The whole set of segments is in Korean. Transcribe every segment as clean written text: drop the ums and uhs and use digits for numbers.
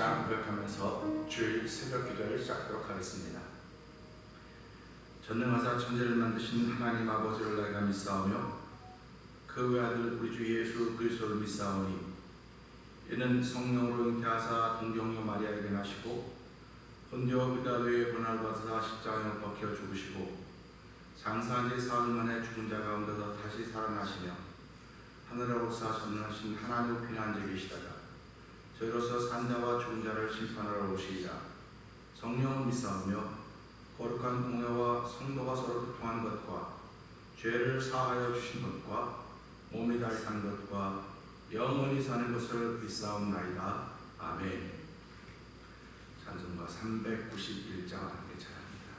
신앙 고백하면서 주일 새벽 기도를 시작하도록 하겠습니다. 전능하사 천지를 만드신 하나님 아버지를 내가 믿사오며 그 외아들 우리 주 예수 그리스도를 믿사오니 이는 성령으로 잉태하사 동정녀 마리아에게 나시고 본디오 빌라도의 고난을 받으사 십자가에 못 박혀 죽으시고 장사한 지 사흘 만에 죽은 자 가운데서 다시 살아나시며 하늘에 올라가신 하나님을 피난하여 계시다가 저희로서 산 자와 죽은 자를 심판하러 오시리라. 성령을 믿사오며 거룩한 공회와 성도가 서로 교통하는 것과 죄를 사하여 주신 것과 몸이 다시 사는 것과 영원히 사는 것을 믿사옵나이다. 아멘. 찬송가 391장 함께 찬양합니다.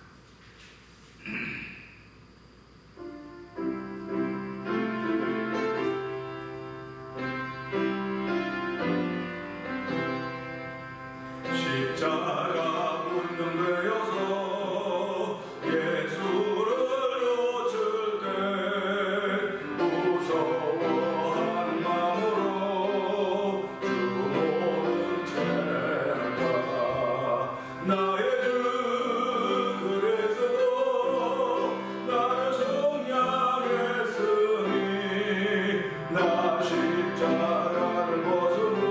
십자가 운명되어서 예수를 놓칠 때 무서워한 마음으로 주 모른 채가 나의 주 그래서도 나를 속량했으니 나 십자가를 벗으로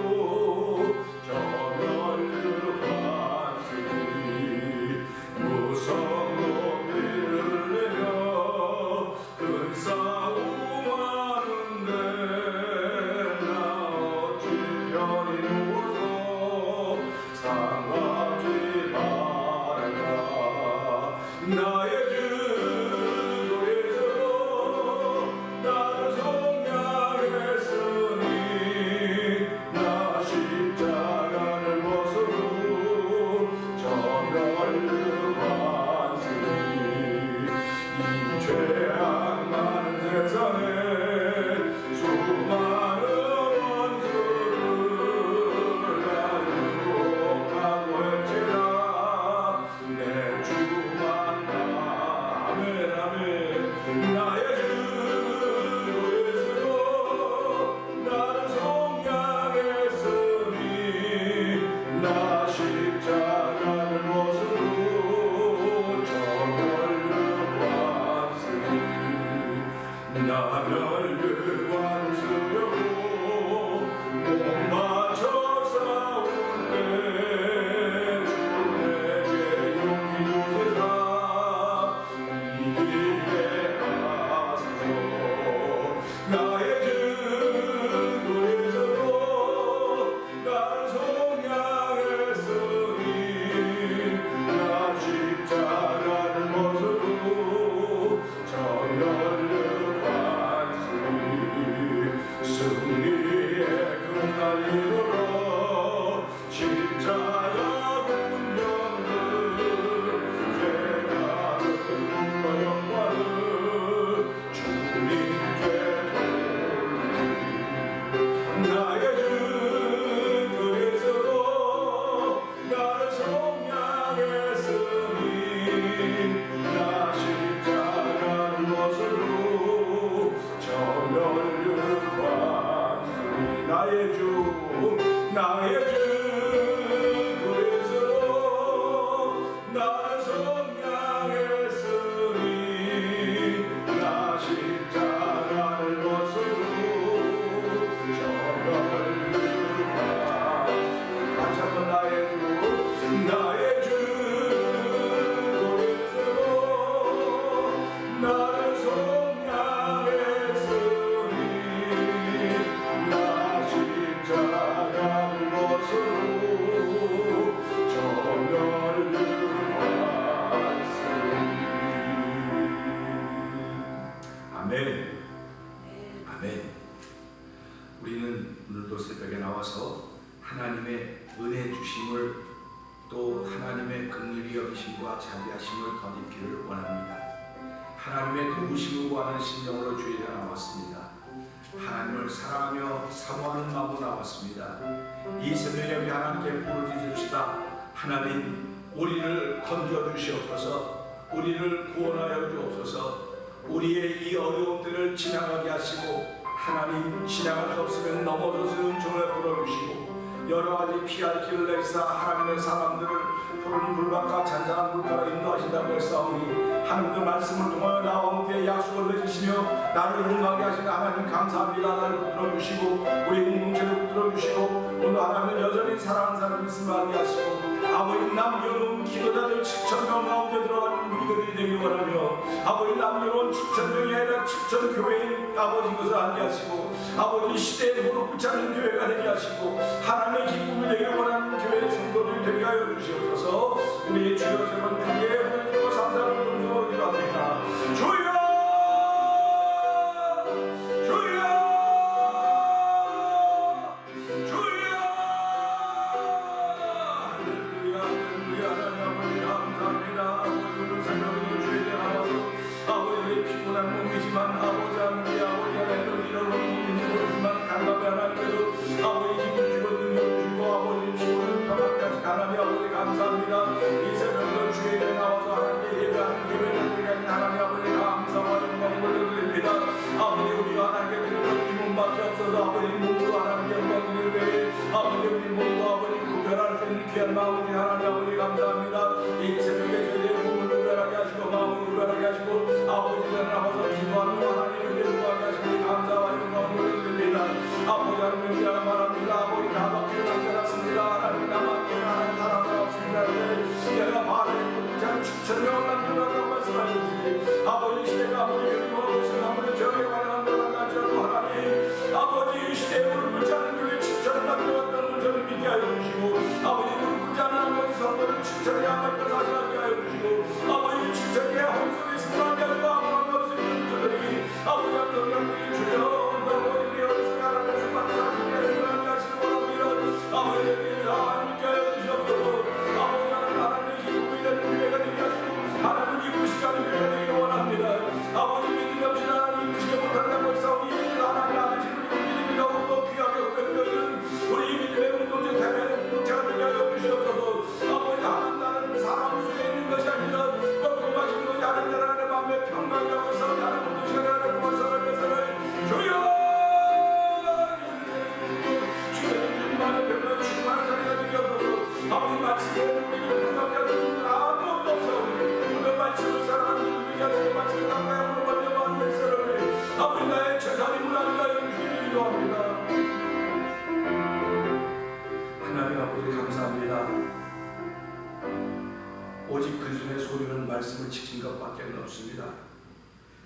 우리는 오늘도 새벽에 나와서 하나님의 은혜 주심을 또 하나님의 긍휼히 여기심과 자비하심을 덧입기를 원합니다. 하나님의 도우심을 구하는 심령으로 주일에 나왔습니다. 하나님을 사랑하며 사모하는 마음으로 나왔습니다. 이 새벽에 우리 하나님께 부르짖읍시다. 하나님, 우리를 건져 주시옵소서. 우리를 구원하여 주옵소서. 우리의 이 어려운 때를 지나가게 하시고 하나님, 지나갈 수 없으면 넘어져서 은총을 풀어주시고 여러 가지 피할 길을 내사 하나님의 사람들을 푸른 불밭과 잔잔한 물가로 인도하신다고 했사오니 하나님의 말씀을 통하여 나와 함께 약속을 맺으시며 나를 응하게 하신 하나님 감사합니다. 나를 붙들어주시고 우리 공동체를 붙들어주시고 오늘 하나님을 여전히 사랑하는 사람을 있음을 알게 하시고 아버지 남겨놓은 기도자들 7,000명 가운데 들어가는 우리들이 되길 원하며 아버지 남겨놓은 7,000명이 아니라 7,000교회인 아버지 것을 알게 하시고 아버지 시대에 무릎 꿇지 않는 교회가 되게 하시고 하나님의 기쁨이 되길 원하는 교회의 성도들이 되게 하여 주시옵소서. 우리 주여 세번 크게 보여주고 삼사를 동성으로 기도합니다. 주여 감사합니다. 이 새벽도 주의 일에 나와서 하나님께 예배하는 예배를 드리는 하나님 아버지 감사와 영광을 올려드립니다. 아버지 우리가 하나님께 드리는 기쁨밖에 없어서 아버지 몸으로 하나님께 영광 드리되 아버지 우리 몸과 아버지 구별할 수 있는 귀한 마음이 하나님 아버지 감사합니다. 이 새벽에 저희의 몸을 구별하게 하시고 마음을 구별하게 하시고 아버지 전에 나와서 기도하는 하나님 은혜 구하게 하시니 감사와 영광을 올려드립니다. 아버지 하나님 은혜가 말합니다. 아버지 나밖에 남겨놨습니다. 하나님 나밖에 하나님 사랑이 없습니다. 내가 바라는 참 7,000명을 남겨놨다고 말씀하셨지. 아버지 시대가 아무리 괴로워하고 있으면 아무리 죄악에 관한 데가 나지않고 하나님 아버지 이 시대에 무릎 꿇지 않는 교회 7,000을 남겨놨다는 걸 저를 믿게 하여 주시고 아버지 무릎 꿇지 않는 아버지 성도를 7,000이 하나님께 사실하게 하여 주시고 아버지 7,000의 헛소리 승리하게 하시고 아무런 없을 는 그들이 아버지 하나님 주여 아버지 어디서 하나님께서 만나게 하시고 원합니다. 아버지 하나님께 하여 주시옵소서. 아버지 하나님의 기쁨이 되는 교회가 되게 하시고 하나님 기쁘시게 하는 교회가 되기를 원합니다. 아버지 믿음이 없이 하나님 기쁘시게 못한다고 했사오니 하나님 아버지를 믿음이 더욱더 귀하게 회복되는 우리 믿음의 공동체 대면의 공동체가 되게 하여 주시옵소서. 아버지 하나님 나는 사람 수에 있는 것이 아니라 먹고 마시는 것이 하나님 나라의 마음의 평강이라고 했사오니 하나님 공동체가 되는 것을 위해서는 주여 아버지 말씀에 우리를 불쌍하게 하시는 아무것도 없사오니 오늘 말씀을 사랑하는 우리에게 하시고 말씀을 가까이 하므로 번영하는 햇살을 아버지 나의 최선임을 알리라 주시기를 기도합니다. 하나님 아버지 감사합니다. 오직 그리스도의 소리는 말씀을 지킨 것밖에 없습니다.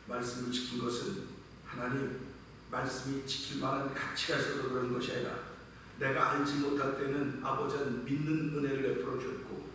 말씀을 지킨 것은 하나님 말씀이 지킬 만한 가치가 있어서 그런 것이 아니라 내가 알지 못할 때는 아버지는 믿는 은혜를 베풀어 줬고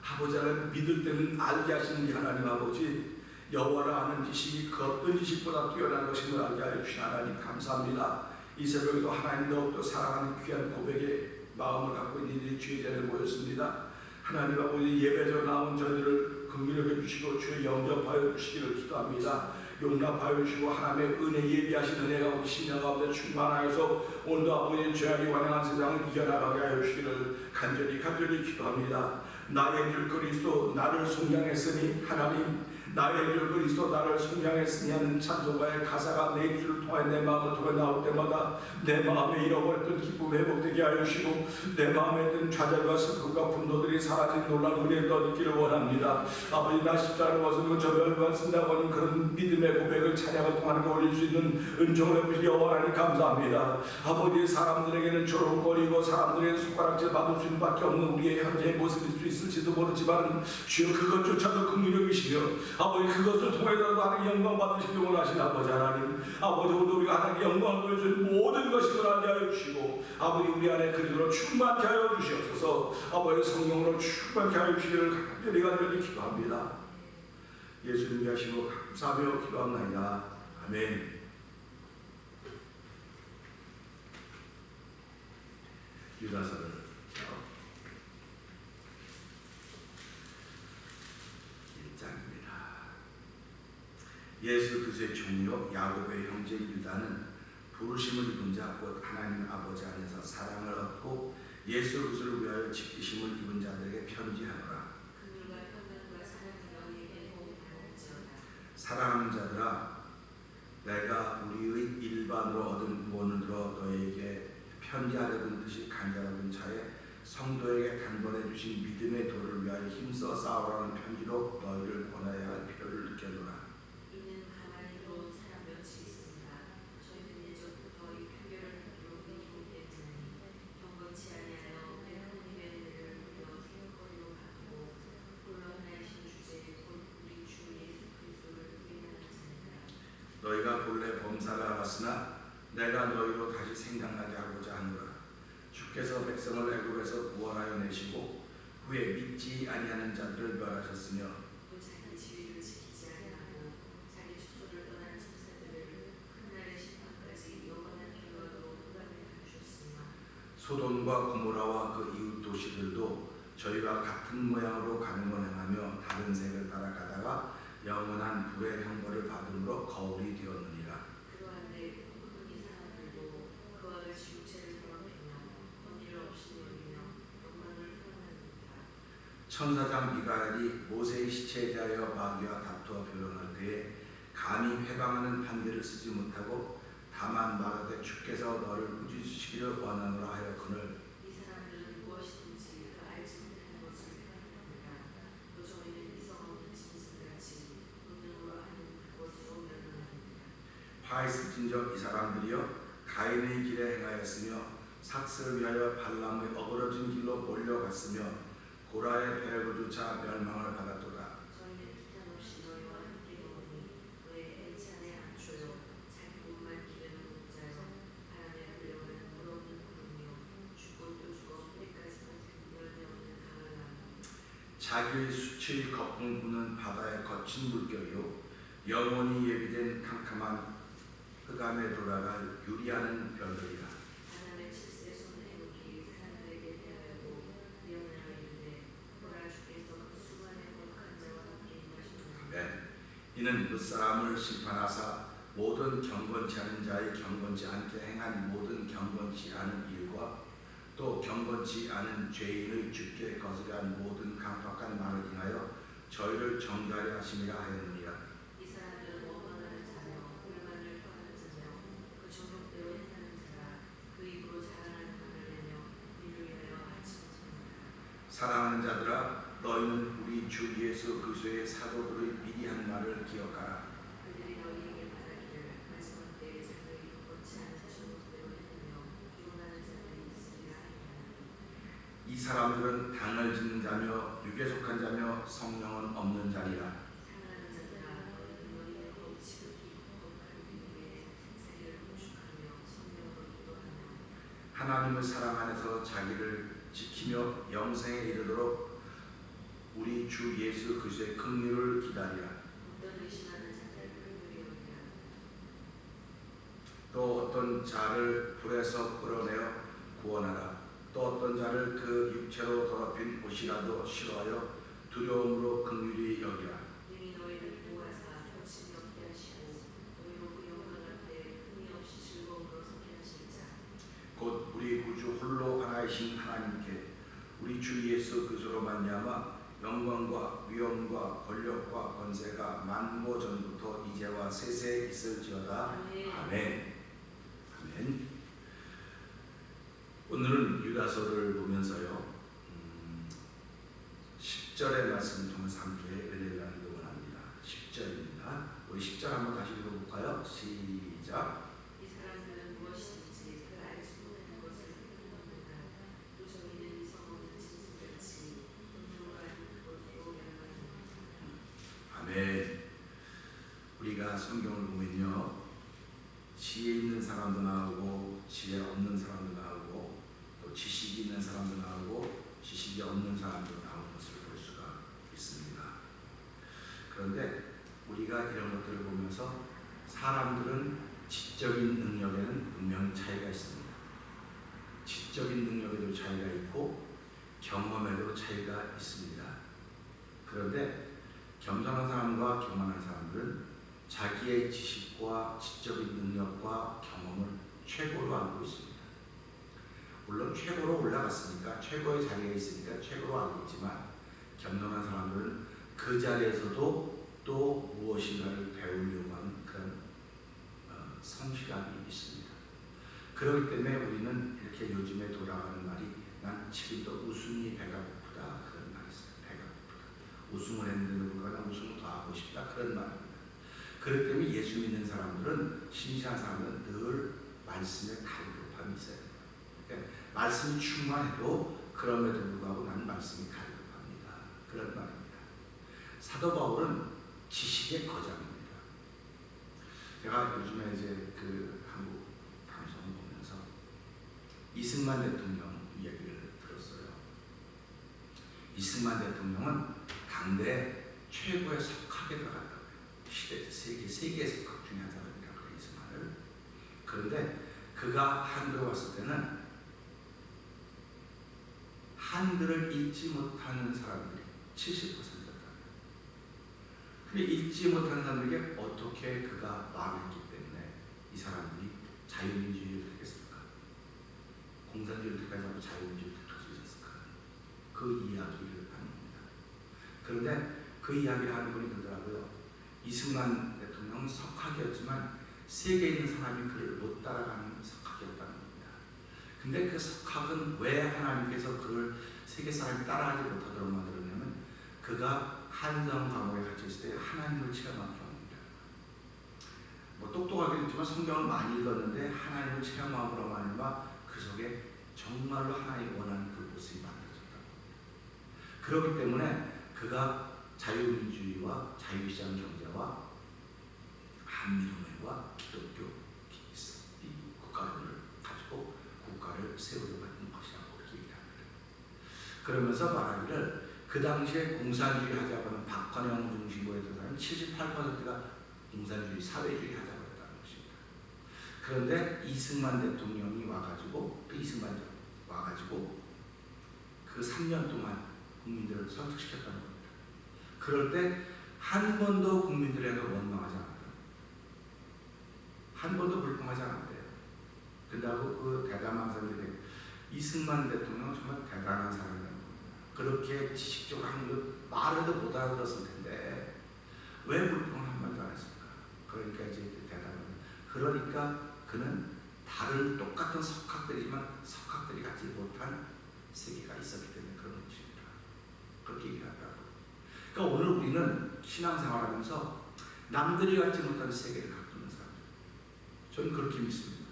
아버지는 믿을 때는 알게 하시는 이 하나님 아버지 여호와를 아는 지식이 그 어떤 지식보다 뛰어난 것임을 알게 하여 주신 하나님 감사합니다. 이 새벽에도 하나님 더욱더 사랑하는 귀한 고백의 마음을 갖고 있는 이들이 주의 자리에 모였습니다. 하나님 아버지 예배저 나온 저희들을 긍휼히 여겨주시고 주의 영접하여 주시기를 기도합니다. 용납하여 주시고 하나님의 은혜 예비하신 은혜가 우리 심령 가운데 충만하여서 오늘도 아버지의 죄악이 완행한 세상을 이겨나가게 하여 주시기를 간절히 기도합니다. 나의 주 그리스도 나를 속량했으니 하나님 나의 주 그리스도 나를 속량했으니 하는 찬송가의 가사가 내 입술을 통해 내 마음을 통해 나올 때마다 내 마음에 잃어버렸던 기쁨 회복되게 하여 주시고 내 마음에 든 좌절과 슬픔과 분노들이 사라진 놀라운 은혜를 얻기를 원합니다. 아버지 나 십자가를 벗은 저 멸관 쓴다고 하는 그런 믿음의 고백을 찬양을 통하는 거 올릴 수 있는 은총을 베푸시 여호와 하나님 감사합니다. 아버지 사람들에게는 조롱거리고 사람들에게 손가락질 받을 수 있는 밖에 없는 우리의 현재의 모습일 수 있을지도 모르지만 주여 그것조차도 긍휼히 여기시며 아버지 그것을 통해서도 하나님 영광 받으시길 원하신 아버지 하나님 아버지 오늘 우리가 하나님께 영광을 보여줄 모든 것을 알게 하여 주시고 아버지 우리 안에 그리스도로 충만케 하여 주시옵소서. 아버지 성령으로 충만케 하여 주시기를 간절히 기도합니다. 예수님 위하시고 감사하며 기도합나이다. 아멘. 유다서를 예수 그리스도의 종이요 야곱의 형제 유다는 부르심을 입은 자 곧 하나님 아버지 안에서 사랑을 얻고 예수 그리스도를 위하여 지키심을 입은 자들에게 편지하노라. 사랑하는 자들아 내가 우리의 일반으로 얻은 구원을 들어 너에게 편리하려던 듯이 간절하던 차에 성도에게 단번에 주신 믿음의 도를 위하여 힘써 싸우라는 편지로 너희를 권하여야 할 필요를 느껴노라. 이는 가만히 들어온 사람 몇이 있습니다. 저희는 예전부터 이 표결을 하기로 미루고 있었으니 경건치 아니하여 하나님의 은혜를 누려 생각거리로 바꾸고 홀로 하나이신 주제 곧 우리 주 예수 그리스도를 부인하는 자니라. 너희가 본래 범사를 알았으나 내가 너희로 다시 생각나게 하고자 하노라. 주께서 백성을 애굽에서 구원하여 내시고 후에 믿지 아니하는 자들을 멸하셨으며 또 자기 지위를 지키지 아니하고 자기 축소를 떠난 천사들을 큰날의 심판까지 영원한 결과로 흑암에 가두셨으나 소돔과 고모라와 그 이웃 도시들도 저희가 같은 모양으로 가늠을 행하며 다른 색을 따라가다가 영원한 불의 형벌을 받음으로 거울이 되었느니라. 그러한데 이 사람들도 그와 같이 육체를 경험하며 권위를 없이 여기며 영광을 표현합니다. 천사장 미가엘이 모세의 시체에 대하여 마귀와 다투어 변론할 때에 감히 회방하는 판결을 쓰지 못하고 다만 말하되 주께서 너를 꾸짖으시기를 원하노라 하였거늘 이 사람들은 무엇이든지 그 알지 못하는 것을 표현합니다. 또 저희는 이성 없는 짐승같이 본능으로 하는 것으로 멸망합니다. 화 있을진저 이 사람들이여 가인의 길에 행하였으며 삭스를 위하여 발람의 어그러진 길로 몰려갔으며 고라의 배후조차 멸망을 받았도다. 저희는 기탄 없이 너희와 함께 먹으니 너의 애찬에 안초요 자기 몸만 기르는 목자여 바람에 불려오는 물없는 구름이요 죽고 또 죽어 뿌리까지 같은 열매 없는 가을나무 자기의 수치의 거품 부는 바다의 거친 물결이요 영원히 예비된 캄캄한 흑암에 돌아갈 유리하는 별들이라. 바람의 칠세 손의 무기 사람들에게 대하여도 예언하여 이르되 보라 주께서 그 수많은 거룩한 자와 함께 임하시느니라. 아멘. 이는 무사람을 심판하사 모든 경건치 않은 자의 경건치 않게 행한 모든 경건치 않은 일과 또 경건치 않은 죄인의 주께 거스려한 모든 강팍한 말을 인하여 저희를 정결하게 하심이라 하였느니라. 이 사람들은 원망하는 자며 불만을 토하는 자며 그 정욕대로 행하는 자라 그 입으로 자랑하는 말을 내며 이를 위하여 하치는 사랑하는 자들아 너희는 우리 주 예수 그리스도의 사도들의 미리 한 말을 기억하라. 그들이 너희에게 말하기를 마지막 때에 자들이 경건치 않은 정욕대로 행하며 기원하는 자들이 있으리라 하니라. 이 사람들은 당을 짓는 자며 육에 속한 자며 성령은 없는 자니라. 사랑하는 자들아 너희는 너희의 것 지극히 거룩한 믿음에 자기를 공축하며 성령으로 기도하며 하나님의 사랑 안에서 자기를 지키며 영생에 이르도록 우리 주 예수 그리스도의 긍휼을 기다리라. 어떤 의심하는 자들을 긍휼히 여기라. 또 어떤 자를 불에서 끌어내어 구원하라. 또 어떤 자를 그 육체로 더럽힌 옷이라도 싫어하여 두려움으로 긍휼히 여기라. 능히 너희를 보호하사 혁신이 없게 하시고 너희로 그 영광할 때 흠이 없이 즐거움으로 서게 하실 자. 곧 우리 구주 홀로 하나이신 하나님께 우리 주 예수 그리스도로 말미암아 영광과 위엄과 권력과 권세가 만고 전부터 이제와 세세 있을지어다. 아멘. 아멘. 오늘은 유다서를 보면서요 10절의 말씀을 통해서 함께 은혜를 나누기 원합니다. 10절입니다. 우리 10절 한번 다시 읽어볼까요? 시작. 이 사람들은 무엇이든지 그 알지 못하는 것을 표현합니다. 또 저희는 이성 없는 짐승같이 본능으로 하는 것으로 멸망합니다. 아멘. 우리가 성경을 보면요 지혜 있는 사람도 나오고 지혜 없는 사람도 나오고 또 지식이 있는 사람도 나오고 지식이 없는 사람도 나오는 것을 볼 수가 있습니다. 그런데 우리가 이런 것들을 보면서 사람들은 지적인 능력에는 분명히 차이가 있습니다. 지적인 능력에도 차이가 있고 경험에도 차이가 있습니다. 그런데 겸손한 사람과 교만한 사람들은 자기의 지식과 지적인 능력과 경험을 최고로 알고 있습니다. 물론 최고로 올라갔으니까 최고의 자리에 있으니까 최고로 알고 있지만 겸손한 사람들은 그 자리에서도 또 무엇인가를 배우려고 하는 그런 성실함이 있습니다. 그렇기 때문에 우리는 이렇게 요즘에 돌아가는 말이 난 지금도 웃음이 배가 고프다 그런 말이 있어요. 배가 고프다. 웃음을 했는데도 불구하고 난 웃음을 더 하고 싶다 그런 말입니다. 그렇기 때문에 예수 믿는 사람들은 신실한 사람들은 늘 말씀에 갈급함이 있어야 돼요. 그러니까 말씀이 충만해도 그럼에도 불구하고 나는 말씀이 갈급합니다. 그런 말입니다. 사도 바울은 지식의 거장입니다. 제가 요즘에 이제 그 한국 방송을 보면서 이승만 대통령 이야기를 들었어요. 이승만 대통령은 당대 최고의 석학에 들어갔다고요. 세계의 석학 중에 한 사람이라고 해요, 이승만을. 그런데 그가 한국에 왔을 때는 한글을 읽지 못하는 사람들이 70%였다. 근데 읽지 못하는 사람들에게 어떻게 그가 말을 했기 때문에 이 사람들이 자유민주주의를 택했을까? 공산주의를 택하지 않고 자유민주주의를 택할 수 있었을까? 그 이야기를 하는 겁니다. 그런데 그 이야기를 하는 분이 그러더라고요. 이승만 대통령은 석학이었지만 세계에 있는 사람이 그를 못 따라가는 석학이었다는 겁니다. 근데 그 석학은 왜 하나님께서 그를 세계 사람이 따라가지 못하도록 만들었냐면 그가 한정 감옥에 갇혀 있을 때 하나님을 체험한 경험입니다. 뭐 똑똑하긴 했지만 성경을 많이 읽었는데 하나님을 체험함으로 말미암아 그 속에 정말로 하나님이 원하는 그 모습이 만들어졌다고 합니다. 그렇기 때문에 그가 자유민주주의와 자유시장 경제와 한미동맹과 기독교 이 국가론을 가지고 국가를 세우려고 했던 것이라고 이렇게 얘기합니다. 그러면서 말하기를 그 당시에 공산주의 하자고 하는 박헌영 중심으로 했던 사람은 78%가 공산주의, 사회주의 하자고 했다는 것입니다. 그런데 이승만 대통령이 와가지고 그 3년 동안 국민들을 설득시켰다는 겁니다. 그럴 때 한 번도 국민들에게 원망하지 않았다. 한 번도 불평하지 않았대요. 그런다고 그 대담한 사람들이 이승만 대통령은 정말 대단한 사람이라는 겁니다. 그렇게 지식적으로 하는 것 말해도 못 알아들었을 텐데 왜 불평을 한마디도 안 했을까? 그러니까 이제 대담합니다. 그러니까 그는 다른 똑같은 석학들이지만 석학들이 갖지 못한 세계가 있었기 때문에 그런 것입니다. 그렇게 얘기를 하더라고요. 그러니까 오늘 우리는 신앙생활하면서 남들이 갖지 못하는 세계를 갖고 있는 사람들. 저는 그렇게 믿습니다.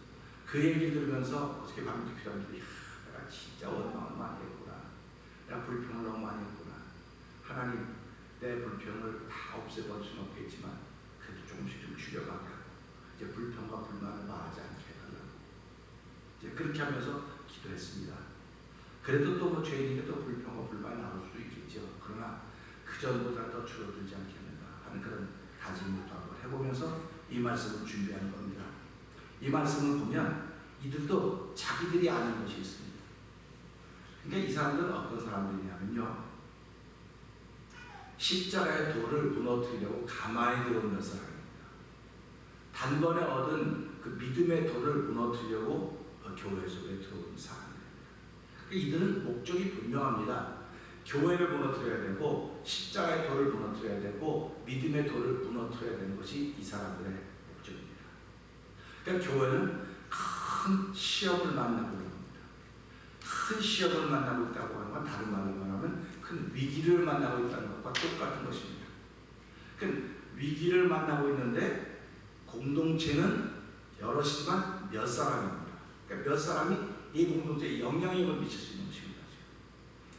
그 얘기를 들으면서 어떻게 밤도 필요한데 내가 진짜 원망을 많이 했구나. 내가 불평을 너무 많이 했구나. 하나님 내 불평을 다 없애버릴 수는 없겠지만 그래도 조금씩 좀 줄여가게 하고 이제 불평과 불만을 말하지 않게 해달라고 이제 그렇게 하면서 기도했습니다. 그래도 또 뭐 죄인에게 또 불평과 불만이 나올 수도 있겠죠. 그러나 그 전보다 더 줄어들지 않겠는가 하는 그런 다짐을 또 한번 해보면서 이 말씀을 준비하는 겁니다. 이 말씀을 보면 이들도 자기들이 아는 것이 있습니다. 그러니까 이 사람들은 어떤 사람들이냐면요, 십자가의 돌을 무너뜨리려고 가만히 들어온 몇 사람입니다. 단번에 얻은 그 믿음의 돌을 무너뜨리려고 교회 속에 들어온 사람입니다. 이들은 목적이 분명합니다. 교회를 무너뜨려야 되고 십자가의 돌을 무너뜨려야 되고 믿음의 돌을 무너뜨려야 되는 것이 이 사람들의 목적입니다. 그러니까 교회는 큰 시험을 만나고 있는 겁니다. 큰 시험을 만나고 있다고 하는 건 다른 말로 말하면 큰 위기를 만나고 있다는 것과 똑같은 것입니다. 그러니까 위기를 만나고 있는데 공동체는 여럿이지만 몇 사람입니다. 그러니까 몇 사람이 이 공동체에 영향력을 미칠 수 있는 것입니다.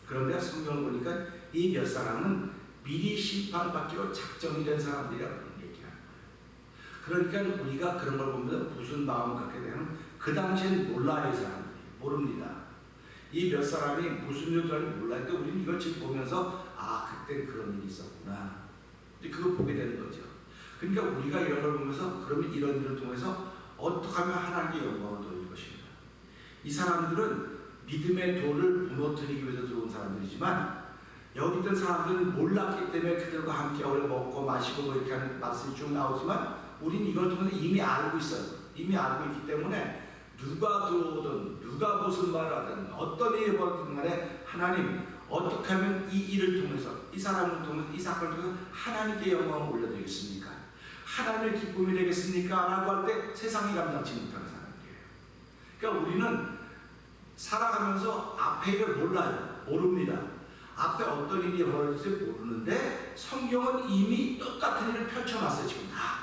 그런데 성경을 보니까 이 몇 사람은 미리 심판받기로 작정이 된 사람들이라고 얘기하는 거예요. 그러니까 우리가 그런 걸 보면서 무슨 마음을 갖게 되면 그 당시엔 몰라요. 이 사람들이 모릅니다. 이 몇 사람이 무슨 일을 줄 알고 몰라니까 우리는 이걸 지금 보면서 아 그때 그런 일이 있었구나. 그걸 보게 되는 거죠. 그러니까 우리가 이런 걸 보면서 그러면 이런 일을 통해서 어떻게 하면 하나님께 영광을 돌릴 것인가. 이 사람들은 믿음의 돌을 무너뜨리기 위해서 들어온 사람들이지만 여기 있던 사람들은 몰랐기 때문에 그들과 함께 오래 먹고 마시고 뭐 이렇게 하는 말씀이 쭉 나오지만 우리는 이걸 통해서 이미 알고 있어요. 이미 알고 있기 때문에 누가 들어오든 누가 무슨 말을 하든 어떤 일이 벌어지든 간에 하나님 어떻게 하면 이 일을 통해서 이 사람을 통해서 이 사건을 통해서 하나님께 영광을 올려드리겠습니까? 하나님의 기쁨이 되겠습니까? 라고 할 때 세상이 감당치 못하는 사람들이에요. 그러니까 우리는 살아가면서 앞에 일을 모릅니다. 앞에 어떤 일이 벌어질지 모르는데 성경은 이미 똑같은 일을 펼쳐놨어요. 지금 다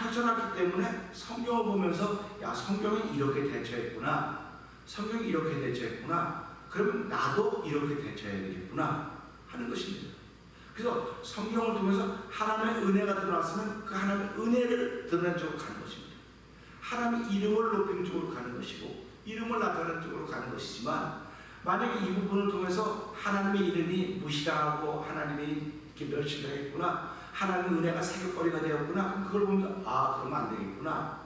펼쳐놨기 때문에 성경을 보면서 야, 성경이 이렇게 대처했구나, 성경이 이렇게 대처했구나, 그러면 나도 이렇게 대처해야 되겠구나 하는 것입니다. 그래서 성경을 통해서 하나님의 은혜가 드러났으면 그 하나님의 은혜를 드러내는 쪽으로 가는 것입니다. 하나님의 이름을 높이는 쪽으로 가는 것이고 이름을 나타내는 쪽으로 가는 것이지만, 만약에 이 부분을 통해서 하나님의 이름이 무시당하고 하나님이 이렇게 멸시당했구나, 하나님의 은혜가 사격거리가 되었구나, 그럼 그걸 보면 그러면 안 되겠구나,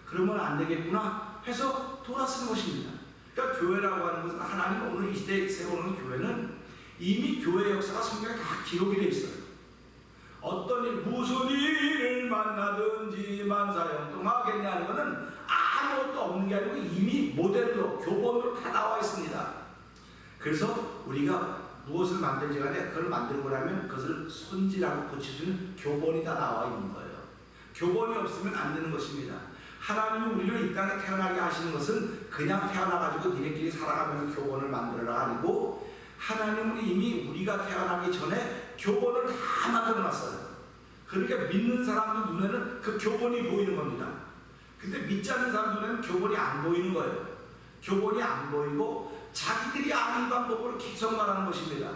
그러면 안 되겠구나 해서 돌아서는 것입니다. 그러니까 교회라고 하는 것은, 하나님 오늘 이 시대에 세우는 교회는 이미 교회 역사가 성경에 다 기록이 되어 있어요. 어떤 일, 무슨 일을 만나든지 만사형통하겠냐는 것은 아무것도 없는 게 아니고 이미 모델로, 교본으로 다 나와 있습니다. 그래서 우리가 무엇을 만들지 간에 그걸 만들고 나면 그것을 손질하고 고칠 수 있는 교본이 다 나와 있는 거예요. 교본이 없으면 안 되는 것입니다. 하나님이 우리를 이 땅에 태어나게 하시는 것은 그냥 태어나가지고 니네끼리 살아가면서 교본을 만들어라 아니고, 하나님은 이미 우리가 태어나기 전에 교본을 다 만들어놨어요. 그러니까 믿는 사람들 눈에는 그 교본이 보이는 겁니다. 근데 믿지 않는 사람 눈에는 교본이 안 보이는 거예요. 교본이 안 보이고 자기들이 아는 방법으로 계속 말하는 것입니다.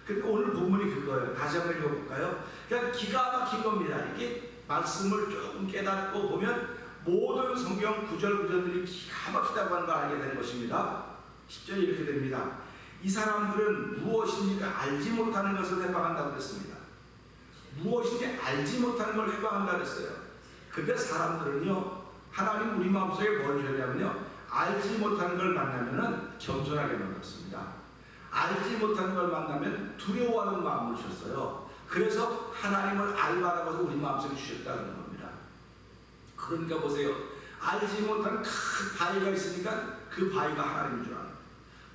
근데 오늘 본문이 그거예요. 다시 한번 읽어볼까요? 그냥 기가 막힌 겁니다. 이게 말씀을 조금 깨닫고 보면 모든 성경 구절들이 기가 막히다고 하는 걸 알게 되는 것입니다. 10절에 이렇게 됩니다. 이 사람들은 무엇인지 알지 못하는 것을 해방한다고 했습니다. 무엇인지 알지 못하는 걸 해방한다고 했어요. 근데 사람들은요, 하나님 우리 마음속에 뭘 주냐면요, 알지 못하는 걸 만나면은 겸손하게 만났습니다. 알지 못하는 걸 만나면 두려워하는 마음을 주셨어요. 그래서 하나님을 알바라고 해서 우리 마음속에 주셨다는 겁니다. 그러니까 보세요. 알지 못하는 큰 바위가 있으니까 그 바위가 하나님인 줄 알아요.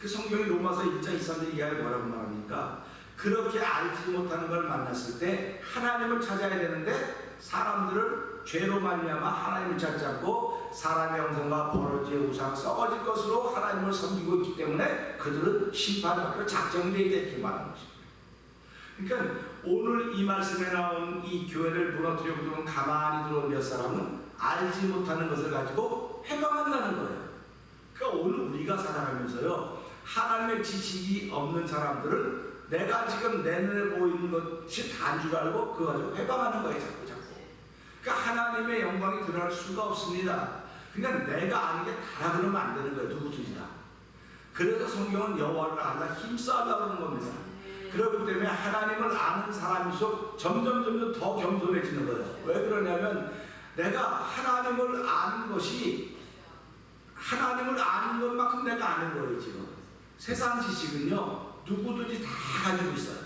그 성경이 로마서 1장 23절 이하에 뭐라고 말합니까? 그렇게 알지 못하는 걸 만났을 때 하나님을 찾아야 되는데, 사람들을 죄로 말미암아 하나님을 찾지 않고 사람의 형상과 버러지의 우상 썩어질 것으로 하나님을 섬기고 있기 때문에 그들은 심판받기로 작정되어 있다, 이렇게 말하는 것입니다. 그러니까 오늘 이 말씀에 나온 이 교회를 무너뜨려 부르는 가만히 들어온 몇 사람은 알지 못하는 것을 가지고 해방한다는 거예요. 그러니까 오늘 우리가 살아가면서요, 하나님의 지식이 없는 사람들은 내가 지금 내 눈에 보이는 것이 다인 줄 알고 그거 가지고 해방하는 거예요. 자꾸. 그러니까 하나님의 영광이 드러날 수가 없습니다. 그러니까 내가 아는 게 다라 그러면 안 되는 거예요. 누구든지 다. 그래서 성경은 여호와를 알라 힘써하려고 하는 겁니다. 그렇기 때문에 하나님을 아는 사람일수록 점점 더 겸손해지는 거예요. 왜 그러냐면 내가 하나님을 아는 것이, 하나님을 아는 것만큼 내가 아는 거예요. 지금 세상 지식은요, 누구든지 다 가지고 있어요.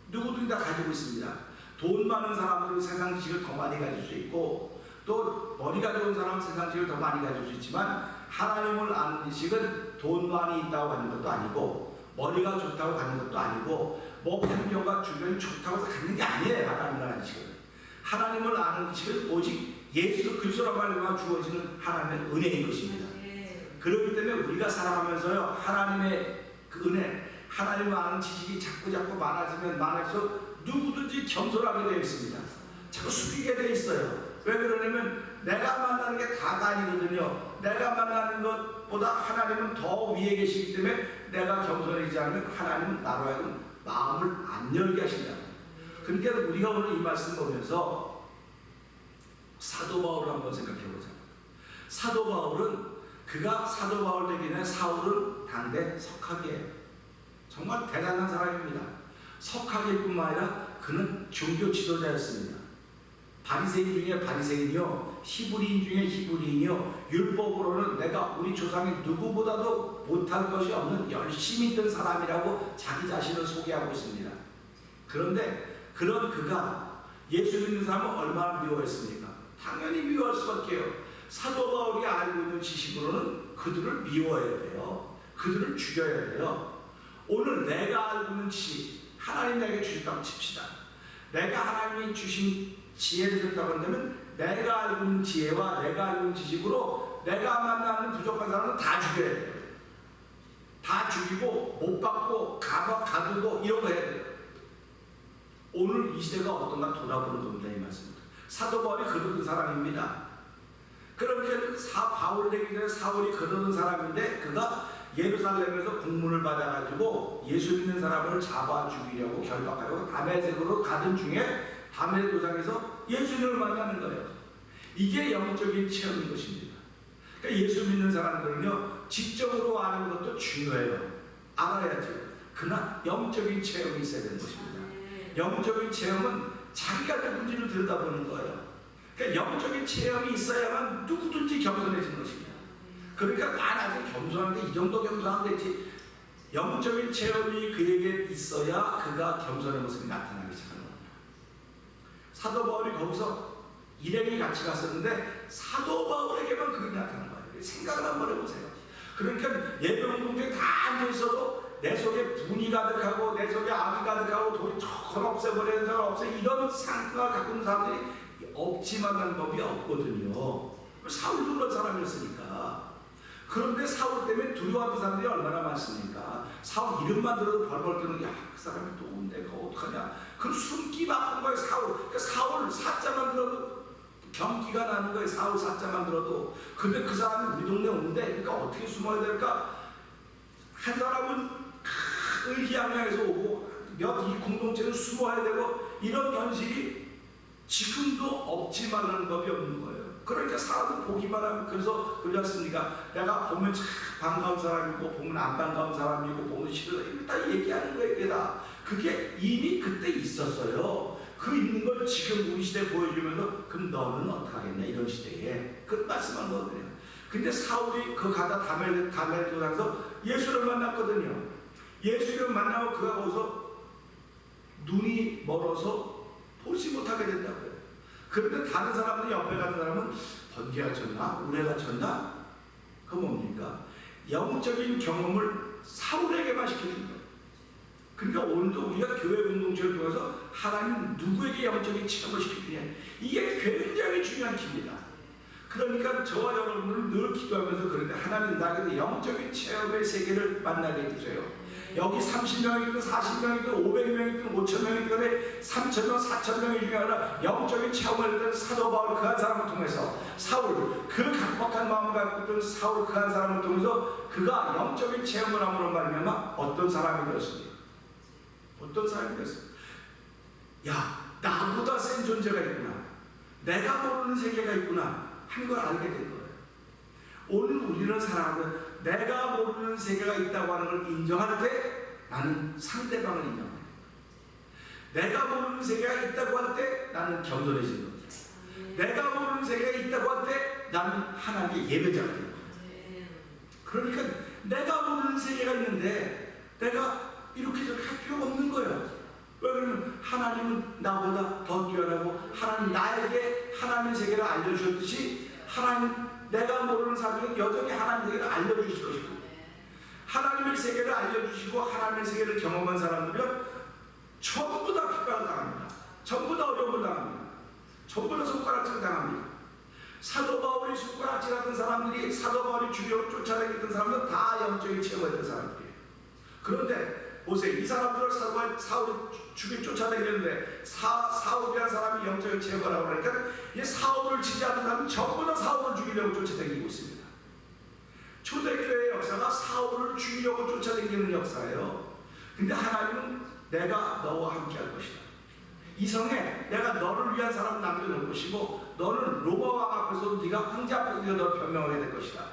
누구든지 다 가지고 있습니다. 돈 많은 사람들은 세상 지식을 더 많이 가질 수 있고, 또 머리가 좋은 사람은 세상 지식을 더 많이 가질 수 있지만, 하나님을 아는 지식은 돈 많이 있다고 하는 것도 아니고, 머리가 좋다고 갖는 것도 아니고, 뭐 환경과 주변이 좋다고 해서 갖는 게 아니에요. 하나님을 아는 지식은. 하나님을 아는 지식은 오직 예수 그리스도로 말미암아 주어지는 하나님의 은혜인 것입니다. 그렇기 때문에 우리가 살아가면서요, 하나님의 그 은혜, 하나님을 아는 지식이 자꾸 많아지면 많아질수록 누구든지 겸손하게 되어 있습니다. 자꾸 숙이게 되어 있어요. 왜 그러냐면 내가 만나는 게 다가 아니거든요. 내가 만나는 것보다 하나님은 더 위에 계시기 때문에 내가 겸손해지지 않으면 하나님은 나로 하여금 마음을 안 열게 하신다. 그러니까 우리가 오늘 이 말씀 보면서 사도 바울을 한번 생각해 보자. 사도 바울은, 그가 사도 바울 되기 전에 사울은 당대 석학이에요. 정말 대단한 사람입니다. 석학일뿐만 아니라 그는 종교 지도자였습니다. 바리새인 중에 바리새인이요, 히브리인 중에 히브리인이요, 율법으로는 내가 우리 조상이 누구보다도 못할 것이 없는 열심히 있던 사람이라고 자기 자신을 소개하고 있습니다. 그런데 그런 그가 예수 믿는 사람은 얼마나 미워했습니까? 당연히 미워할 수밖에요. 사도 바울이 알고 있는 지식으로는 그들을 미워해야 돼요. 그들을 죽여야 돼요. 오늘 내가 알고 있는 지식, 하나님 내게 주셨다고 칩시다. 내가 하나님이 주신 지혜를 줬다고 한다면 내가 알고 있는 지혜와 내가 알고 있는 지식으로 내가 만나는 부족한 사람은 다 죽여야 돼요. 다 죽이고 못 받고 가두고 이런 거 해야 돼요. 오늘 이 시대가 어떤가 돌아보는 겁니다. 이 말씀입니다. 사도 바울이 그러던 사람입니다. 그렇게 바울 되기 전에 사울이 그러던 사람인데 그가 예루살렘에서 공문을 받아가지고 예수 믿는 사람을 잡아 죽이려고 결박하려고 다메섹으로 가던 중에 다메섹 도상에서 예수님을 만나는 거예요. 이게 영적인 체험인 것입니다. 그러니까 예수 믿는 사람들은요, 지적으로 아는 것도 중요해요. 알아야죠. 그러나 영적인 체험이 있어야 되는 것입니다. 영적인 체험은 자기가 누군지를 들여다보는 거예요. 그러니까 영적인 체험이 있어야만 누구든지 겸손해지는 것입니다. 그러니까 난 아직 겸손한데 이 정도 겸손하면 되지. 영적인 체험이 그에게 있어야 그가 겸손의 모습이 나타나기 시작하는 겁니다. 사도 바울이 거기서 일행이 같이 갔었는데 사도 바울에게만 그게 나타난 거예요. 생각을 한번 해보세요. 그러니까 예배운동장에 다 앉아있어도 내 속에 분이 가득하고 내 속에 악이 가득하고 돈이 조금 없애버리는 사람 없어요. 이런 상태가 갖고 있는 사람들이 없지만한 법이 없거든요. 사울도 그런 사람이었으니까. 그런데 사울 때문에 두려워하는 사람들이 얼마나 많습니까? 사울 이름만 들어도 벌벌 떠는 야, 그 사람이 또 온대, 그거 어떡하냐. 그럼 숨기 바쁜 거예요, 사울. 그러니까 사울 사자만 들어도 경기가 나는 거예요, 사울 사자만 들어도. 근데 그 사람이 우리 동네 온대. 그러니까 어떻게 숨어야 될까? 한 사람은 의기양양해서 오고 이 공동체는 숨어야 되고 이런 현실이 지금도 없지만한 법이 없는 거예요. 그러니까 사람은 보기만 하면 그래서 그러지 않습니까? 내가 보면 참 반가운 사람이고 보면 안 반가운 사람이고 보면 싫어 이거 다 얘기하는 거예요. 그게 다. 그게 이미 그때 있었어요. 그 있는 걸 지금 우리 시대에 보여주면서 그럼 너는 어떡하겠냐 이런 시대에 그 말씀한 거거든요. 근데 사울이 그 가다 다메섹 도상에서 예수를 만났거든요. 예수를 만나고 그가 거기서 눈이 멀어서 보지 못하게 된다고요. 그런데 다른 사람들이 옆에 가는 사람은 번개가 쳤나? 우레가 쳤나? 그 뭡니까? 영적인 경험을 사울에게만 시켜준 거예요. 그러니까 오늘도 우리가 교회 공동체를 통해서 하나님 누구에게 영적인 체험을 시켜주냐 이게 굉장히 중요한 키입니다. 그러니까 저와 여러분들은 늘 기도하면서 그런데 하나님 나에게 영적인 체험의 세계를 만나게 해주세요. 여기 30명이든 40명이든 500명이든 5,000명이든 3,000명 4,000명이 중에 하나 영적인 체험을 했던 사도 바울 그 한 사람을 통해서 사울 그 각박한 마음을 갖고 있던 사울 그 한 사람을 통해서 그가 영적인 체험을 함으로 말미암아 어떤 사람이 되었습니까? 어떤 사람이 되었어요? 야, 나보다 센 존재가 있구나. 내가 모르는 세계가 있구나 하는 걸 알게 된 거예요. 오늘 우리는 살아가면 내가 모르는 세계가 있다고 하는 걸 인정할 때 나는 상대방을 인정해요. 내가 모르는 세계가 있다고 할 때 나는 겸손해지는 겁니다. 내가 모르는 세계가 있다고 할 때 나는 하나님의 예배자가 되는 거예요. 그러니까 내가 모르는 세계가 있는데 내가 이렇게 저렇게 할 필요가 없는 거예요. 왜 그러면 하나님은 나보다 더 뛰어나고 하나님 나에게 하나님의 세계를 알려주셨듯이 하나님 내가 모르는 사람들은 여전히 하나님의 세계를 알려주실 것이고 하나님의 세계를 알려주시고 하나님의 세계를 경험한 사람들은 전부 다 핍박을 당합니다. 전부 다 어려움을 당합니다. 전부 다 손가락질 당합니다. 사도 바울이 손가락질하던 사람들이 사도 바울이 주변을 쫓아다녔던 사람들은 다 영적인 체험했던 사람들이에요. 그런데 보세요. 이 사람들을 사울이 죽이 쫓아다녔는데 사울이라는 사람이 영적인 체험을 하고 그러니까 이 사울을 지지하는 사람은 전부 다 사울을 죽이려고 쫓아다니고 있습니다. 초대교회의 역사가 사울을 죽이려고 쫓아다니는 역사예요. 근데 하나님은 내가 너와 함께 할 것이다. 이 성에 내가 너를 위한 사람을 남겨놓을 것이고 너는 로마 왕 앞에서도 네가 황제 앞에서 네가 너를 변명하게 될 것이다.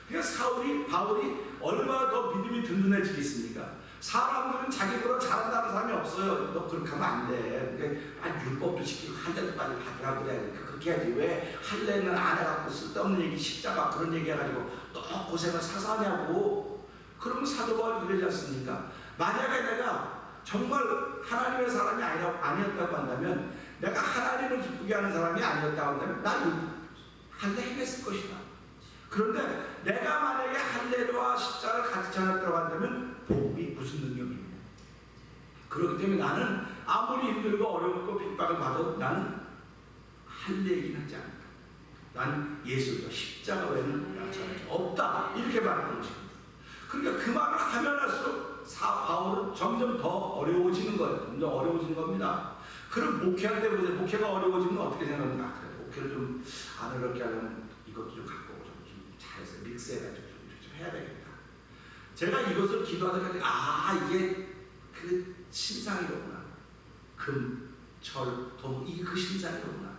그러니까 바울이 얼마나 더 믿음이 든든해지겠습니까? 사람들은 자기보다 잘한다는 사람이 없어요. 너 그렇게 하면 안 돼. 그러니까 율법도 지키고 할례도 빨리 받으라고 그래. 그렇게 해야지. 왜 할례는 안 해갖고 쓸데없는 얘기 십자가 그런 얘기 해가지고 너 고생을 사서 하냐고. 그러면 사도 바울이 그러지 않습니까? 만약에 내가 정말 하나님의 사람이 아니었다고 한다면 내가 하나님을 기쁘게 하는 사람이 아니었다고 한다면 난 할례 행했을 것이다. 그런데 내가 만약에 할례와 십자가를 같이 전했다고 한다면 복음이 무슨 능력입니까? 그렇기 때문에 나는 아무리 힘들고 어렵고 핍박을 받아도 나는 할례이긴 하지 않다. 난 예수도 십자가 외에는 내가 전할 게 없다. 이렇게 말하는 것입니다. 그러니까 그 말을 하면 할수록 바울은 점점 더 어려워지는 거예요. 점점 어려워지는 겁니다. 그럼 목회할 때 보세요. 목회가 어려워지면 어떻게 생각합니까? 그래, 목회를 좀 안 어렵게 하려면 이것도 좀 갖고 좀 잘해서 믹스해가지고 좀 해야 되겠다. 제가 이것을 기도하다가 이게 그 신상이로구나. 금, 철, 돈, 이게 그 신상이로구나.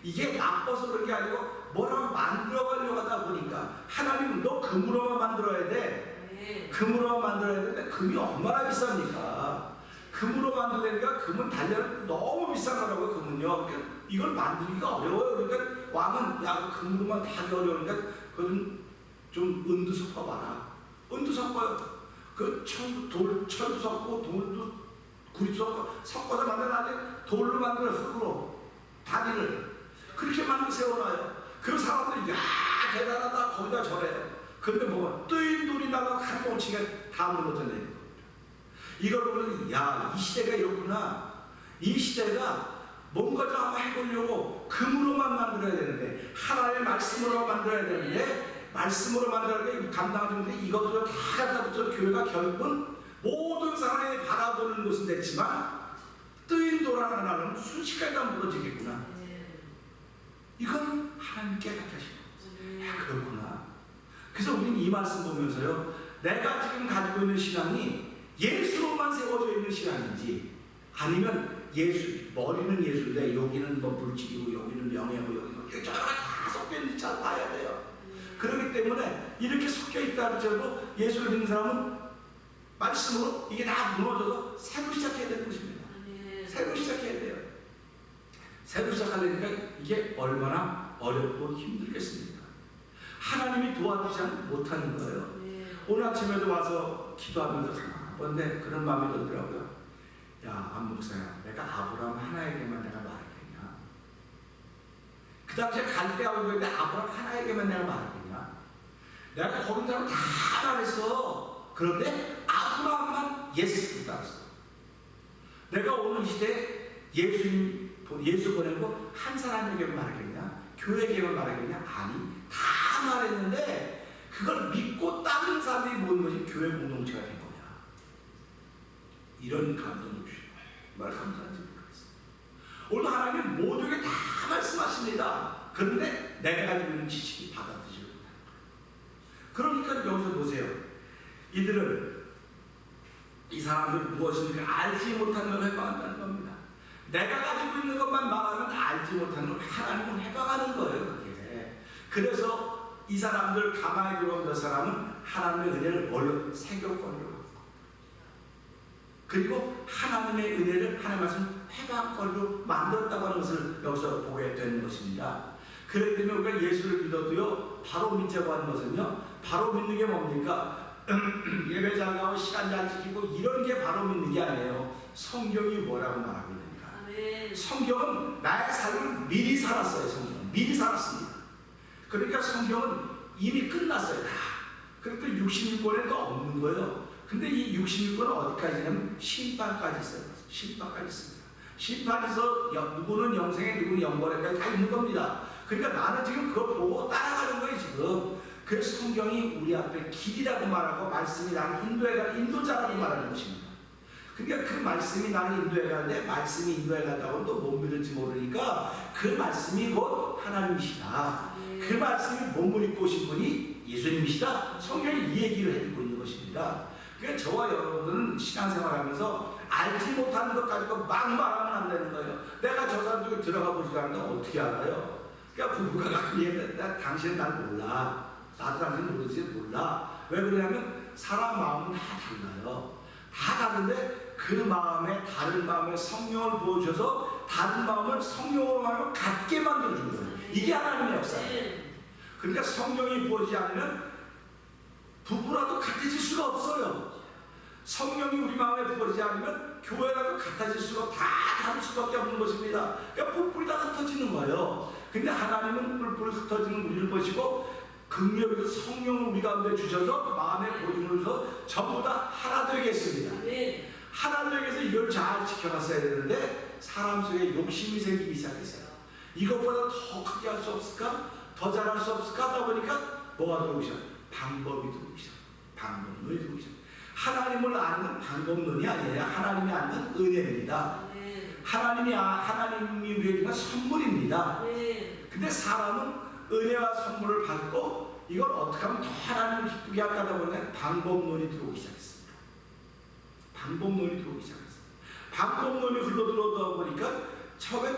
이게 나빠서 그런 게 아니고 뭐라고 만들어가려고 하다 보니까 하나님은 너 금으로만 만들어야 돼. 금으로만 만들어야 되는데 금이 얼마나 비쌉니까? 금으로 만들려니까 금은 단련은 너무 비싼 거라고요. 금은요. 그러니까 이걸 만들기가 어려워요. 그러니까 왕은 야 금으로만 다 하기 어려우니까 그건 좀 은도 섞어봐라. 은도 섞어요. 그 철도 섞고 돌도 구리도 섞어서 만들어놔야 돌로 만들어 흙으로 다리를 그렇게 만들어 세워놔요. 그 사람들이 야 대단하다 거기다 저래요. 근데 뭐가 뜨인 돌이 나가 한 뭉치게 다 무너져내는 겁니다. 이걸 보면 이 시대가 이렇구나. 이 시대가 뭔가 좀 한번 해보려고 금으로만 만들어야 되는데 하나의 말씀으로 만들어야 되는데 말씀으로 만들어야 감당하는데 이것도 다 갖다 붙여 교회가 결국은 모든 사람이 바라보는 것은 됐지만 뜨인 돌 하나는 순식간에 다 무너지겠구나. 이건 하나님 깨닫게 하시는 거예요. 그렇구나. 그래서 우리는 이 말씀 보면서요. 내가 지금 가지고 있는 신앙이 예수로만 세워져 있는 신앙인지 아니면 머리는 예수인데 여기는 뭐 물질이고 여기는 명예고 여기는 다 섞여 있는지 잘 봐야 돼요. 그렇기 때문에 이렇게 섞여 있다 할지라도 예수를 믿는 사람은 말씀으로 이게 다 무너져서 새로 시작해야 되는 것입니다. 새로 시작해야 돼요. 새로 시작하려니까 이게 얼마나 어렵고 힘들겠습니까? 하나님이 도와주지 못하는 거예요. 오늘 아침에도 와서 기도하면서 근데 그런 마음이 들더라고요. 야, 안 목사야, 내가 아브라함 하나에게만 내가 말했겠냐? 그 당시에 갈대하고 있는데 아브라함 하나에게만 내가 말했겠냐? 내가 거긴 사람 다 말했어. 그런데 아브라함만 예수 따랐어. 내가 오늘 이 시대에 예수 보내고 한 사람에게만 말했겠냐? 교회에게만 말했겠냐? 아니, 다 말했는데 그걸 믿고 따르는 사람들이 모인 것이 교회 공동체가 된 거야. 이런 감동을 주시고 말 감사한지 모르겠어요. 오늘 하나님은 모두에게 다 말씀하십니다. 그런데 내가 가지고 있는 지식이 받아들이지 못한다. 그러니까 여기서 보세요. 이 사람들 무엇인가 알지 못하는 걸 해방한다는 겁니다. 내가 가지고 있는 것만 말하면 알지 못하는 걸 하나님은 해방하는 거예요. 그게. 그래서 이 사람들 가만히 들어온 그 사람은 하나님의 은혜를 얼른 새겨버리려고 그리고 하나님의 은혜를 하나님 말씀 회방거리로 만들었다고 하는 것을 여기서 보게 되는 것입니다. 그렇기 때문에 우리가 예수를 믿어도요 바로 믿자고 하는 것은요 바로 믿는 게 뭡니까? 예배 잘 가고 시간 잘 지키고 이런 게 바로 믿는 게 아니에요. 성경이 뭐라고 말하고 있는가? 성경은 나의 삶을 미리 살았어요. 성경은 미리 살았습니다. 그러니까 성경은 이미 끝났어요. 다. 그러니까 66권에 더 없는 거예요. 근데 이 66권은 어디까지 냐면 심판까지 있어요. 심판까지 있습니다. 심판에서 누구는 영생에 누구는 영벌에까지 다 있는 겁니다. 그러니까 나는 지금 그걸 보고 따라가는 거예요. 지금. 그래서 성경이 우리 앞에 길이라고 말하고 말씀이 나를 인도해가는 인도자라고 말하는 것입니다. 그러니까 그 말씀이 나를 인도해가는데 말씀이 인도해간다고 또 못 믿을지 모르니까 그 말씀이 곧 하나님이시다. 그 말씀이 몸을 입고 오신 분이 예수님이시다. 성경이 이 얘기를 해주고 있는 것입니다. 그러니까 저와 여러분들은 신앙생활하면서 알지 못하는 것 가지고 막 말하면 안 되는 거예요. 내가 저 사람 쪽에 들어가 보지도 않는데 어떻게 알아요? 그러니까 부부가 가끔 얘기했는데 당신은 날 몰라. 나도 당신 모르지 몰라. 왜 그러냐면 사람 마음은 다 달라요. 다 다른데 그 마음에 다른 마음에 성령을 부어주셔서 다른 마음을 성령으로 말하면 같게 만들어준 거예요. 이게 하나님의 역사예요. 그러니까 성령이 부어지지 않으면 부부라도 같아질 수가 없어요. 성령이 우리 마음에 부어지지 않으면 교회라도 같아질 수가 다 다를 수밖에 없는 것입니다. 그러니까 뿔뿔이 다 흩어지는 거예요. 근데 하나님은 뿔뿔이 흩어지는 우리를 보시고 긍휼히 성령을 우리 가운데 주셔서 마음의 보증을 줘서 전부 다 하나 되겠습니다. 하나 되기 위해서 이걸 잘 지켜갔어야 되는데 사람 속에 욕심이 생기기 시작했어요. 이것보다 더 크게 할 수 없을까? 더 잘할 수 없을까? 하다 보니까 뭐가 들어오기 시작? 방법이 들어오기 시작. 방법론이 들어오기 시작. 하나님을 아는 방법론이 아니에요. 하나님이 아는 은혜입니다. 하나님이 우리에게 주는 선물입니다. 근데 사람은 은혜와 선물을 받고 이걸 어떻게 하면 더 하나님을 기쁘게 할까 하다 보니까 방법론이 들어오기 시작했습니다. 방법론이 들어오기 시작했어요. 방법론이 흘러들어오다 보니까 처음에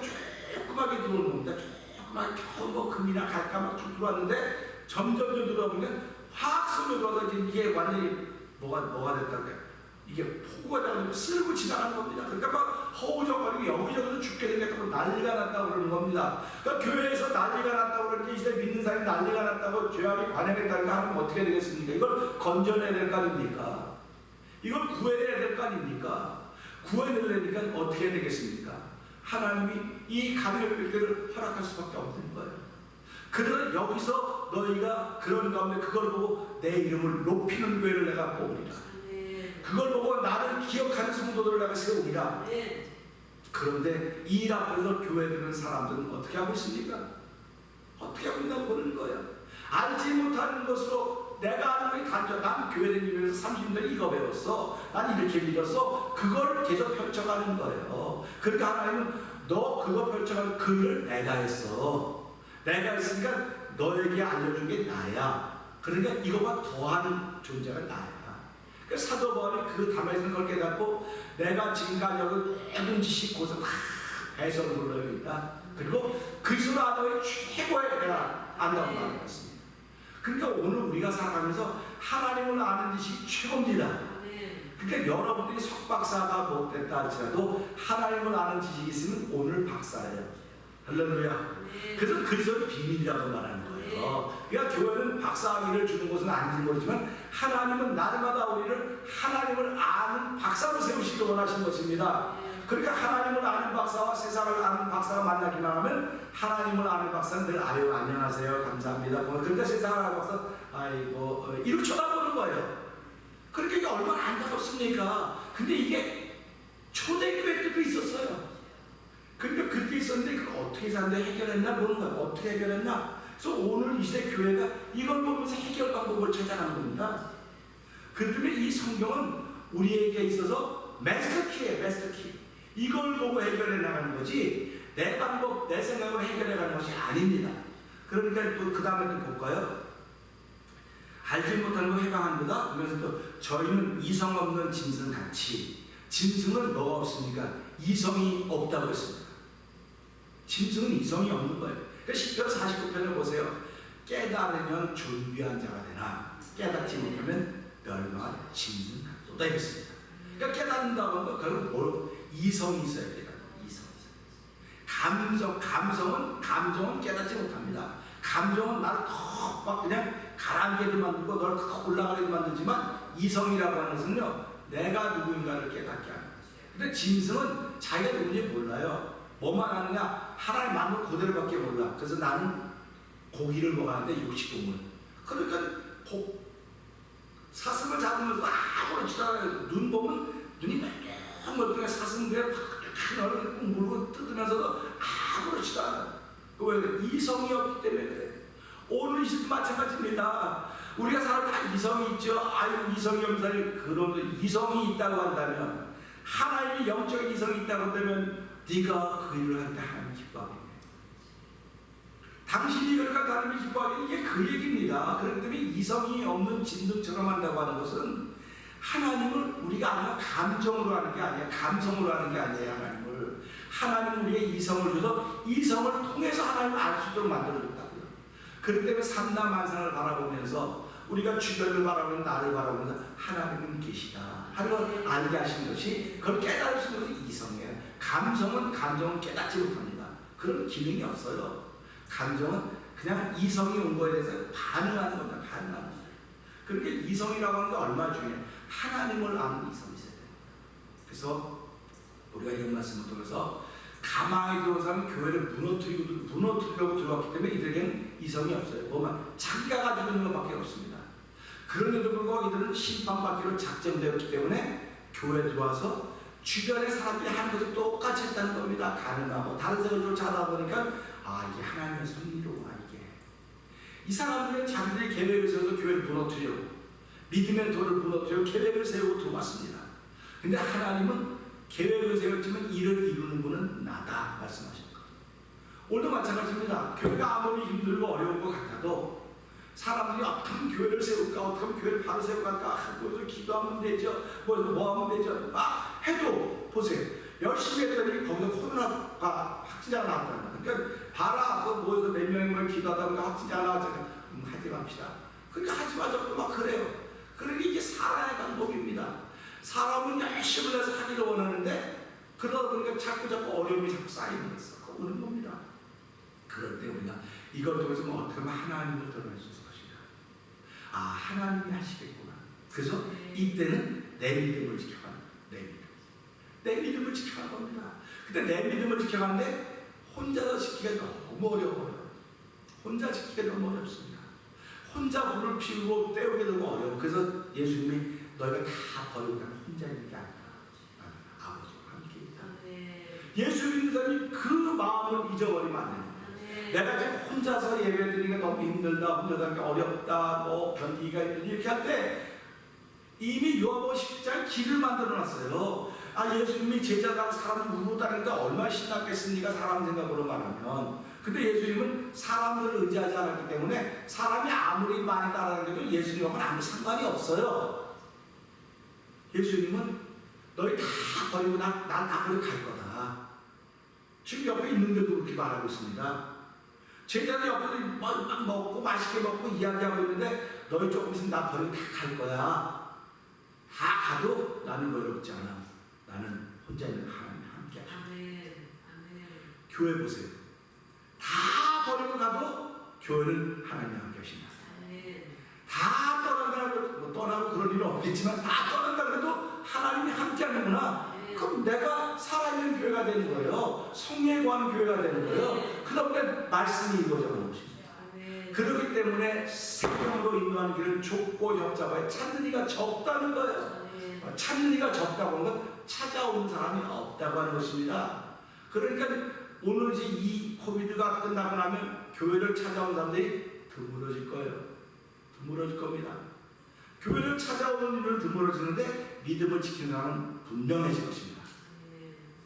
조그맣게 들어오는 겁니다. 조그맣게 겨우 뭐 금이나 갈까 막 쭉 들어왔는데 점점 들어오면 확 쏠려 들어와서 이게 완전히 뭐가 됐다고요? 이게 폭우가 돼가지고 쓸고 지나가는 겁니다. 그러니까 막 허우적거리고 여기저기서 죽게 되겠다고 난리가 났다고 그러는 겁니다. 그러니까 교회에서 난리가 났다고 그러는데 이제 믿는 사람이 난리가 났다고 죄악이 관행했다고 하면 어떻게 되겠습니까? 이걸 건져내야 될 거 아닙니까? 이걸 구해내야 될 거 아닙니까? 구해내려니까 어떻게 해야 되겠습니까? 하나님이 이 가벼운 때를 허락할 수밖에 없는 거예요. 그러나 여기서 너희가 그런 가운데 그걸 보고 내 이름을 높이는 교회를 내가 뽑으리라. 그걸 보고 나를 기억하는 성도들을 내가 세우리라. 그런데 이 일 앞에서 교회 되는 사람들은 어떻게 하고 있습니까? 어떻게 하고 있나 보는 거예요. 알지 못하는 것으로 내가 아는 게 단정. 난 교회 다니면서 30년 이거 배웠어. 난 이렇게 믿었어. 그걸 계속 펼쳐가는 거예요. 그러니까 하나님은 너 그거 펼쳐가는 그 일을 내가 했어. 내가 했으니까 너에게 알려준 게 나야. 그러니까 이거보다 더한 존재가 나야. 그 사도 바울이 그 담에서 그걸 깨닫고 내가 지금까지 모든 지식 고서 다 해석을 불러야겠다. 그리고 그리스도 안에 최고의 내가 안다고 말했습니다. 그러니까 오늘 우리가 살아가면서 하나님을 아는 지식이 최고입니다. 그러니까 여러분들이 석박사가 못 됐다 할지라도 하나님을 아는 지식이 있으면 오늘 박사예요. 할렐루야. 그래서 그리스도의 비밀이라고 말하는 거예요. 그러니까 교회는 박사학위를 주는 것은 아닌지 모르지만 하나님은 날마다 우리를 하나님을 아는 박사로 세우시기 원하시는 것입니다. 그러니까 하나님을 아는 박사와 세상을 아는 박사가 만나기만 하면 하나님을 아는 박사는 늘 아유 안녕하세요 감사합니다. 그런데 세상을 아는 박사 아이고 이렇게 쳐다보는 거예요. 그러니까 이게 얼마나 안타깝습니까? 근데 이게 초대교회 때도 있었어요. 그러니까 그때 있었는데 그걸 어떻게 사는데 해결했나 보는 거야. 어떻게 해결했나? 그래서 오늘 이 시대 교회가 이걸 보면서 해결 방법을 찾아가는 겁니다. 그렇기 때문에 이 성경은 우리에게 있어서 마스터키예요. 마스터키. 이걸 보고 해결해 나가는 거지 내 방법, 내 생각으로 해결해 가는 것이 아닙니다. 그러니까 또 그 다음에 또 볼까요? 알지 못하는 거 해방합니다. 그러면서 또 저희는 이성 없는 짐승같이. 짐승은 뭐가 없습니까? 이성이 없다고 했습니다. 짐승은 이성이 없는 거예요. 그러니까 10편 49편을 보세요. 깨달으면 존귀한 자가 되나 깨닫지 못하면 멸망한 짐승 같도다 이랬습니다. 그러니까 깨닫는다고 하는 거 그건 뭘 이성이 있어야 돼요. 감정은 깨닫지 못합니다. 감정은 나를 더 막 그냥 가라앉게 만들고 널 올라가게 만들지만 이성이라고 하는 것은요 내가 누구인가를 깨닫게 하는 거예요. 근데 짐승은 자기가 누군지 몰라요. 뭐만 하느냐 하나님 마음을 그대로밖에 몰라. 그래서 나는 고기를 먹었는데 육식동물. 그러니까 사슴을 잡으면서 아무렇지도 않아요. 눈 보면 눈이 멀쩡멀쩡해. 사슴 그냥 큰 얼굴을 꾹 물고 뜯으면서도 아무렇지도 않아요. 왜? 이성이 없기 때문에 그래요. 오늘 이 시도 마찬가지입니다. 우리가 사람 다 이성이 있죠. 아유 이성이 없는 사람이 그런 이성이 있다고 한다면 하나님이 영적인 이성이 있다고 한다면 네가 그 일을 할 때 하나님 기뻐하겠네. 당신이 그러니까 하나님이 기뻐하겠네. 이게 그 얘기입니다. 그렇기 때문에 이성이 없는 짐승처럼 한다고 하는 것은 하나님을 우리가 아마 감정으로 하는 게 아니에요. 감성으로 하는 게 아니에요. 하나님은 우리에게 이성을 줘서 이성을 통해서 하나님을 알 수 있도록 만들어줬다고요. 그렇기 때문에 삼라만상을 바라보면서 우리가 주변을 바라보면 나를 바라보면서 하나님은 계시다 하는 걸 알게 하신 것이 그걸 깨달을 수 있는 것이 이성이에요. 감정은 깨닫지 못합니다. 그런 기능이 없어요. 감정은 그냥 이성이 온 거에 대해서 반응하는 겁니다. 반응하는 거예요. 그러니까 이성이라고 하는 게 얼마나 중요해요. 하나님을 아는 이성이 있어야 돼요. 그래서 우리가 이런 말씀을 통해서 가만히 들어온 사람은 교회를 무너뜨리려고 들어왔기 때문에 이들에게는 이성이 없어요. 뭐만 자기가 가지고 있는 것밖에 없습니다. 그런데도 불구하고 이들은 심판받기로 작정되었기 때문에 교회에 들어와서 주변의 사람들이 하는 것을 똑같이 했다는 겁니다. 가능하고 다른 생각을 쫓아하다 보니까 이게 하나님의 섭리로구나. 이게 이 사람들은 자기들의 계획을 세워서 교회를 무너뜨리려고, 믿음의 돌을 무너뜨리려고 계획을 세우고 들어왔습니다. 근데 하나님은 계획을 세웠지만 일을 이루는 분은 나다 말씀하십니다. 오늘도 마찬가지입니다. 교회가 아무리 힘들고 어려운 것 같아도 사람들이 어떻게 하면 교회를 세울까, 어떻게 하면 교회를 바로 세워갈까, 뭐 기도하면 되죠, 뭐 하면 되죠, 막 해도 보세요. 열심히 했더니 거기서 코로나가 확진자가 나왔다는 거예요. 그러니까 봐라, 모여서 몇 명이 기도하다 보니까 확진자가 나왔잖아요. 하지 맙시다. 그러니까 하지 마자고 막 그래요. 그러니 이게 사람의 방법입니다. 사람은 열심히 해서 하기를 원하는데 그러다 보니까 자꾸 어려움이 자꾸 쌓이는 것은 그거 오는 겁니다. 그럴 때 우리가 이걸 통해서 어떻게 하면 하나님을 드러낼 수 있을 것인가. 하나님이 하시겠구나. 그래서 이때는 내 믿음을 지켜가는 거예요. 내 믿음을 지켜가는 겁니다. 근데 내 믿음을 지켜가는데 혼자서 지키기가 너무 어려워요. 혼자 지키기가 너무 어렵습니다. 혼자 불을 피우고 때우기 너무 어려워. 그래서 예수님이 너희가 다 버리고 가면 혼자 있는 게 아니라 아버지와 함께 있다. 예수 믿는 사람이 그 마음을 잊어버리면 안 됩니다. 내가 지금 혼자서 예배드리기가 너무 힘들다, 혼자서 하기 어렵다, 견디기가 힘들다 이렇게 할 때 이미 요한복음 10장 길을 만들어놨어요. 예수님이 제자라고 사람을 우르르 다니는데 얼마나 신났겠습니까? 사람 생각으로 말하면. 근데 예수님은 사람들을 의지하지 않았기 때문에 사람이 아무리 많이 따라다녀도 예수님하고는 아무 상관이 없어요. 예수님은 너희 다 버리고 난 앞으로 갈 거다. 지금 옆에 있는데도 그렇게 말하고 있습니다. 제자들 옆에서 막 먹고 맛있게 먹고 이야기하고 있는데 너희 조금 있으면 나 버리고 다 갈 거야. 다 가도 나는 외롭지 않아. 나는 혼자 있는 하나님 함께 하시고. 교회 보세요. 다 버리고 가도 교회는 하나님 함께 하신다. 다 떠나고 그럴 일은 없겠지만 다 떠난다 그래도 하나님이 함께 하는구나. 그럼 내가 살아있는 교회가 되는 거예요. 성령에 구하는 교회가 되는 거예요. 그다음에 말씀이 이루어져가는 것입니다. 그렇기 때문에 생명으로 인도하는 길은 좁고 협잡하여 찾는 이가 적다는 거예요. 찾는 이가 적다고 하는 건 찾아오는 사람이 없다고 하는 것입니다. 그러니까 오늘 이제 이 코비드가 끝나고 나면 교회를 찾아온 사람들이 드물어질 거예요. 드물어질 겁니다. 교회를 찾아오는 일은 드물어지는데 믿음을 지키는 사람은 분명해질 것입니다.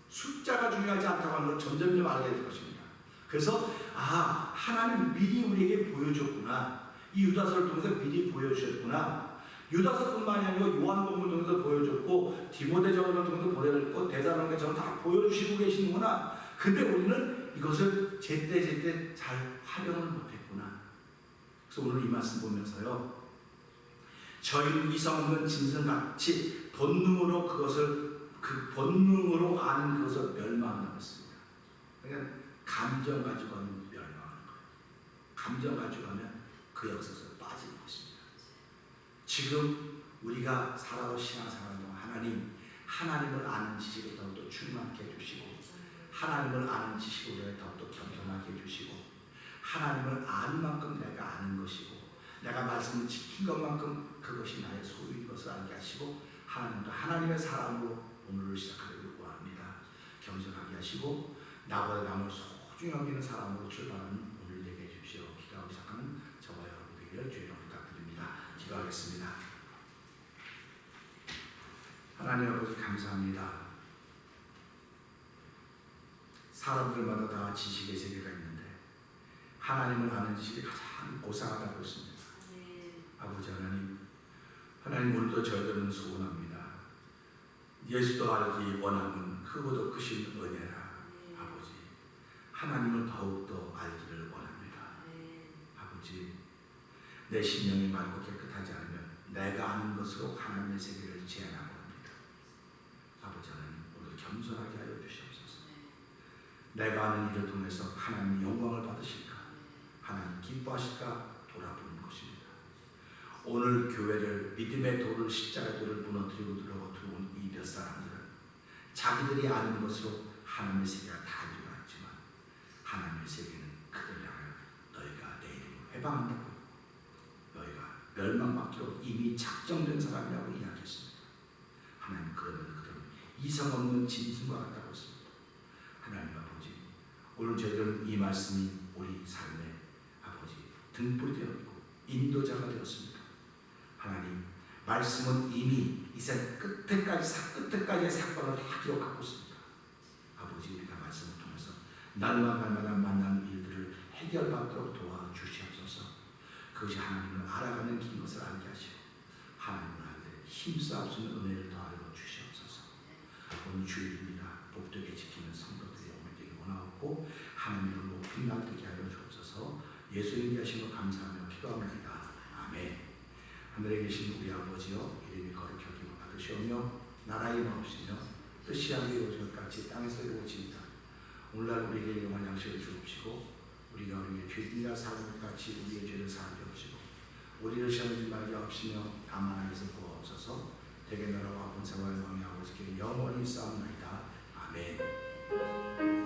숫자가 중요하지 않다고 하는 걸 점점 알게 될 것입니다. 그래서 하나님 미리 우리에게 보여줬구나. 이 유다서를 통해서 미리 보여주셨구나. 유다서뿐만이 아니고 요한복음을 통해서 보여줬고 디모데전서를 통해서 보여줬고 대사로니가전을 다 보여주시고 계시는구나. 근데 우리는 이것을 제때 잘 활용을 못했구나. 그래서 오늘 이 말씀 보면서요, 저희는 이성 없는 짐승같이 본능으로 본능으로 아는 그것을 멸망한다고 했습니다. 그러니까 감정 가지고 하면 멸망하는 거예요. 감정 가지고 하면 그 역사에서 빠지는 것입니다. 지금 우리가 살아온 신앙생활 동안 하나님을 아는 지식을 더욱더 충만케 해주시고, 하나님을 아는 지식으로 더욱더 겸손하게 해주시고, 하나님을 아는 만큼 내가 아는 것이고, 내가 말씀을 지킨 것만큼 그것이 나의 소유인 것을 알게 하시고, 하나님도 하나님의 사람으로 오늘을 시작하기를 원합니다. 겸손하게 하시고 나보다 남을 소중히 여기는 사람으로 출발하는 오늘 되게 해주십시오. 기도하기 시작하는 저와 여러분 되기를 주의로 부탁드립니다. 기도하겠습니다. 하나님 아버지 감사합니다. 사람들마다 다 지식의 세계가 있는데 하나님을 아는 지식이 가장 고상하다고 했습니다. 아버지 하나님 오늘도 저희들은 소원합니다. 예수도 알기 원함은 크고도 크신 은혜라. 아버지 하나님을 더욱더 알기를 원합니다. 아버지 내 심령이 맑고 깨끗하지 않으면 내가 아는 것으로 하나님의 세계를 제한하고 합니다. 아버지 하나님 오늘 겸손하게 하여 주시옵소서. 내가 아는 일을 통해서 하나님 영광을 받으실까, 하나님 기뻐하실까 돌아보는 것입니다. 오늘 교회를 믿음의 돌을 십자가의 돌을 무너뜨리고 들어온 이 몇 사람들은 자기들이 아는 것으로 하나님의 세계가 다 일어났지만 하나님의 세계는 그들을 향하여 너희가 내 이름을 회방한다고, 너희가 멸망받기로 이미 작정된 사람이라고 이야기했습니다. 하나님 그러면 그들은 이성 없는 짐승과 같다고 했습니다. 하나님 아버지 오늘 저희들은 이 말씀이 우리 삶의 아버지 등불이 되었고 인도자가 되었습니다. 하나님, 말씀은 이미 이 세상 끝에까지의 사건을 다 기록하고 있습니다. 아버지, 우리가 말씀을 통해서 날마다 만나는 일들을 해결받도록 도와주시옵소서. 그것이 하나님을 알아가는 긴 것을 알게 하시고 하나님을 알때 힘싸울 수 있는 은혜를 더하여 주시옵소서. 오늘 주일입니다. 복되게 지키는 성도들의 영을 되기 원하고 하나님을 높인 날 되게 하여 주옵소서. 예수님이 하신 것 감사하며 기도합니다. 아멘. 하늘에 계신 우리 아버지여, 이름이 거룩하게 받으시오며 나라의 마옵시며 뜻이 하늘에 이루어진 것 같이 땅에서 이루어집니다. 오늘날 우리에게 일용할 양식을 주옵시고 우리가 우리의 죄인이라 사는 것 같이 우리의 죄를 사하게 하옵시고 우리를 시험하지 말게 하옵시며 다만 악에서 구하옵소서. 대개 나라와 권세와 영광이 아버지께 영원히 싸움나이다. 아멘.